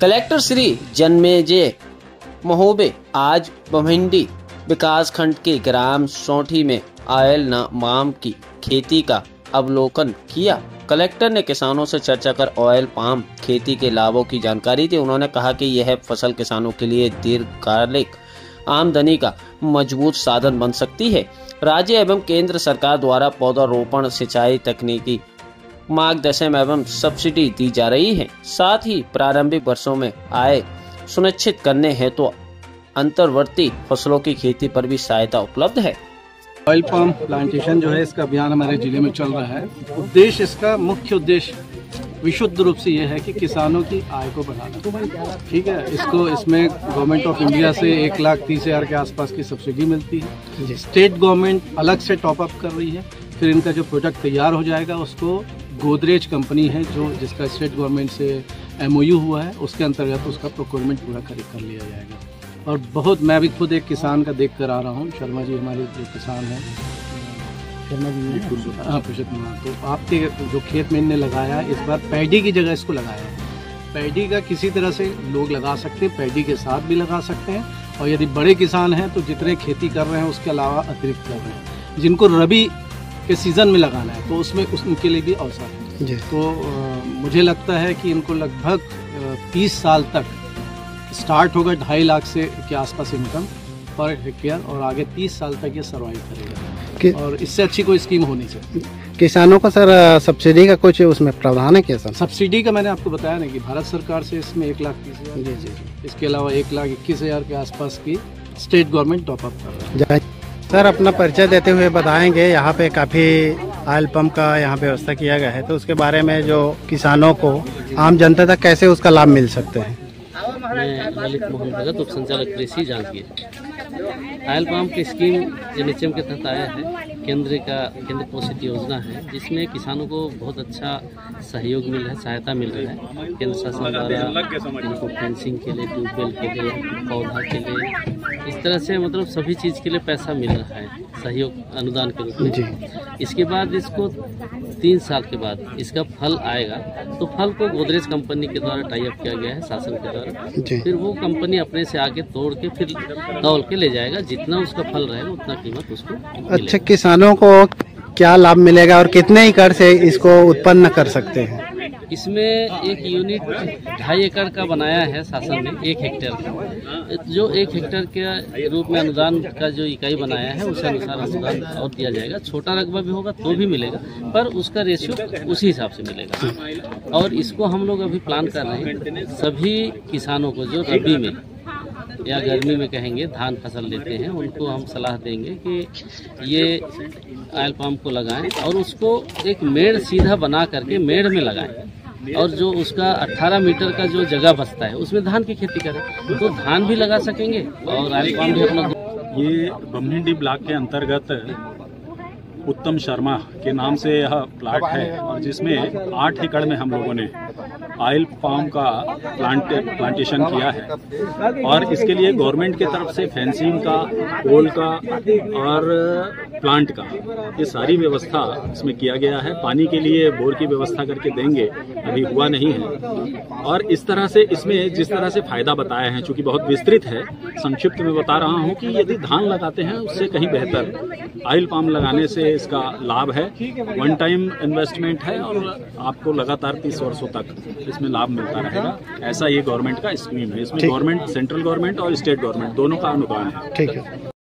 Collector Shri Janmejay Mahobe आज बमहिंडी विकास खंड के ग्राम सौठी में ऑयल पाम की खेती का अवलोकन किया। कलेक्टर ने किसानों से चर्चा कर ऑयल पाम खेती के लाभों की जानकारी दी। उन्होंने कहा कि यह फसल किसानों के लिए दीर्घकालिक आमदनी का मजबूत साधन बन सकती है। राज्य एवं केंद्र सरकार द्वारा पौधारोपण, सिंचाई तकनीकी मार्गदर्शन एवं सब्सिडी दी जा रही है। साथ ही प्रारंभिक वर्षों में आय सुनिश्चित करने हेतु अंतर्वर्ती फसलों की खेती पर भी सहायता उपलब्ध है। ऑयल पाम प्लांटेशन जो है, इसका अभियान हमारे जिले में चल रहा है। उद्देश्य, इसका मुख्य उद्देश्य विशुद्ध रूप से यह है कि किसानों की आय को बढ़ाना। ठीक है, इसमें गवर्नमेंट ऑफ इंडिया से 1,30,000 के आसपास की सब्सिडी मिलती है। स्टेट गवर्नमेंट अलग से टॉप अप कर रही है। फिर इनका जो प्रोडक्ट तैयार हो जाएगा उसको गोदरेज कंपनी है जिसका स्टेट गवर्नमेंट से MOU हुआ है, उसके अंतर्गत उसका प्रोक्योरमेंट पूरा कर लिया जाएगा। और बहुत, मैं भी खुद एक किसान का देख कर आ रहा हूँ। शर्मा जी हमारे जो किसान हैं, शर्मा जी, हाँ, पुरुषोत्तम कुमार। तो आपके जो खेत में इनने लगाया, इस बार पैडी की जगह इसको लगाया है। पैडी का किसी तरह से लोग लगा सकते हैं, पैडी के साथ भी लगा सकते हैं। और यदि बड़े किसान हैं तो जितने खेती कर रहे हैं उसके अलावा अतिरिक्त कर रहे हैं। जिनको रबी के सीज़न में लगाना है तो उसमें उनके लिए भी अवसर है। तो मुझे लगता है कि इनको लगभग 30 साल तक स्टार्ट होगा 2.5 लाख से के आसपास इनकम पर हेक्टेयर, और आगे 30 साल तक ये सर्वाइव करेगा। और इससे अच्छी कोई स्कीम हो नहीं सकती। किसानों का सर सब्सिडी का कुछ उसमें प्रावधान है क्या सर? सब्सिडी का मैंने आपको बताया ना कि भारत सरकार से इसमें 1,30,000, जी, इसके अलावा 1,21,000 के आसपास की स्टेट गवर्नमेंट टॉप अप कर रहा है। सर, अपना परिचय देते हुए बताएंगे, यहाँ पे काफ़ी ऑयल पंप का यहाँ व्यवस्था किया गया है, तो उसके बारे में जो किसानों को, आम जनता तक कैसे उसका लाभ मिल सकते हैं? मैं ललित मोहन भगत, उप संचालक कृषि जांजगीर। ऑयल पाम की स्कीम NHM के तहत आया है। केंद्र पोषित योजना है जिसमें किसानों को बहुत अच्छा सहयोग मिल रहा है, सहायता मिल रहा है। केंद्र शासन द्वारा इनको फेंसिंग के लिए, ट्यूबवेल के लिए, पौधा के लिए, इस तरह से मतलब सभी चीज़ के लिए पैसा मिल रहा है, सहयोग अनुदान के रूप में। इसके बाद इसको 3 साल के बाद इसका फल आएगा, तो फल को गोदरेज कंपनी के द्वारा टाई अप किया गया है शासन के द्वारा। फिर वो कंपनी अपने से आगे तोड़ के फिर तौल के ले जाएगा, जितना उसका फल रहेगा उतना कीमत उसको मिलेगा। अच्छा, किसानों को क्या लाभ मिलेगा और कितने एकड़ से इसको उत्पन्न कर सकते हैं? इसमें एक यूनिट 2.5 एकड़ का बनाया है शासन ने, 1 हेक्टेयर का। जो 1 हेक्टेयर के रूप में अनुदान का जो इकाई बनाया है उस अनुसार अनुदान और दिया जाएगा। छोटा रकबा भी होगा तो भी मिलेगा, पर उसका रेशियो उसी हिसाब से मिलेगा। और इसको हम लोग अभी प्लान कर रहे हैं, सभी किसानों को जो रबी में या गर्मी में कहेंगे धान फसल लेते हैं, उनको हम सलाह देंगे कि ये ऑयल पाम को लगाएं और उसको एक मेड़ सीधा बना करके मेड़ में लगाएं। और जो उसका 18 मीटर का जो जगह बचता है उसमें धान की खेती करें, तो धान भी लगा सकेंगे और ऑयल पाम भी अपना। ये बमहिंडी ब्लॉक के अंतर्गत उत्तम शर्मा के नाम से यह प्लाट है, और जिसमें 8 एकड़ में हम लोगों ने ऑयल पाम का प्लांटेशन किया है। और इसके लिए गवर्नमेंट की तरफ से फेंसिंग का, पोल का और प्लांट का, ये सारी व्यवस्था इसमें किया गया है। पानी के लिए बोर की व्यवस्था करके देंगे, अभी हुआ नहीं है। और इस तरह से इसमें जिस तरह से फायदा बताया है, चूंकि बहुत विस्तृत है, संक्षिप्त में बता रहा हूं कि यदि धान लगाते हैं उससे कहीं बेहतर ऑयल पाम लगाने से इसका लाभ है। 1 टाइम इन्वेस्टमेंट है और आपको लगातार 30 वर्षों तक इसमें लाभ मिलता रहेगा। ऐसा ये गवर्नमेंट का स्कीम है। इसमें गवर्नमेंट, सेंट्रल गवर्नमेंट और स्टेट गवर्नमेंट दोनों का अनुदान है। ठीक है।